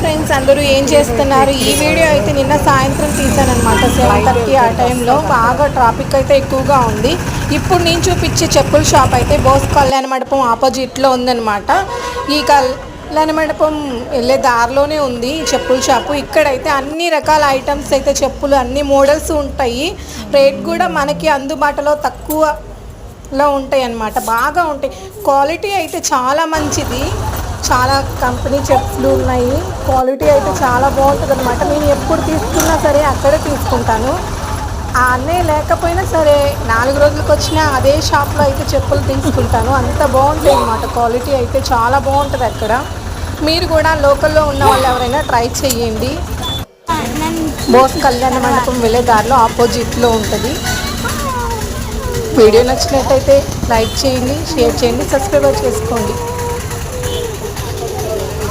Friends, అందరూ ఏం చేస్తున్నారు? ఈ వీడియో అయితే నిన్న సాయంత్రం తీసానమాట, 7:30 ఆ టైంలో. బాగా ట్రాఫిక్ అయితే ఎక్కువగా ఉంది. ఇప్పుడు నేను చూపించే చెప్పుల షాప్ అయితే బోస్ కళ్యాణ మండపం ఆపోజిట్లో ఉందన్నమాట. ఈ కళ్యాణ మండపం వెళ్ళే దారిలోనే ఉంది ఈ చెప్పుల షాపు. ఇక్కడైతే అన్ని రకాల ఐటమ్స్ అయితే, చెప్పులు అన్ని మోడల్స్ ఉంటాయి. రేట్ కూడా మనకి అందుబాటులో తక్కువలో ఉంటాయి అన్నమాట. బాగా ఉంటాయి. క్వాలిటీ అయితే చాలా మంచిది. చాలా కంపెనీ చెప్పులు ఉన్నాయి. క్వాలిటీ అయితే చాలా బాగుంటుంది అనమాట. నేను ఎప్పుడు తీసుకున్నా సరే అక్కడే తీసుకుంటాను. ఆ అన్నయ్య లేకపోయినా సరే 4 రోజులకు వచ్చినా అదే షాప్లో అయితే చెప్పులు తీసుకుంటాను. అంత బాగుంటాయి అన్నమాట. క్వాలిటీ అయితే చాలా బాగుంటుంది అక్కడ. మీరు కూడా లోకల్లో ఉన్న వాళ్ళు ఎవరైనా ట్రై చేయండి. బోస్ కళ్యాణ మండపం వెళ్ళే దారిలో ఆపోజిట్లో ఉంటుంది. వీడియో నచ్చినట్టయితే లైక్ చేయండి, షేర్ చేయండి, సబ్స్క్రైబ్ చేసుకోండి.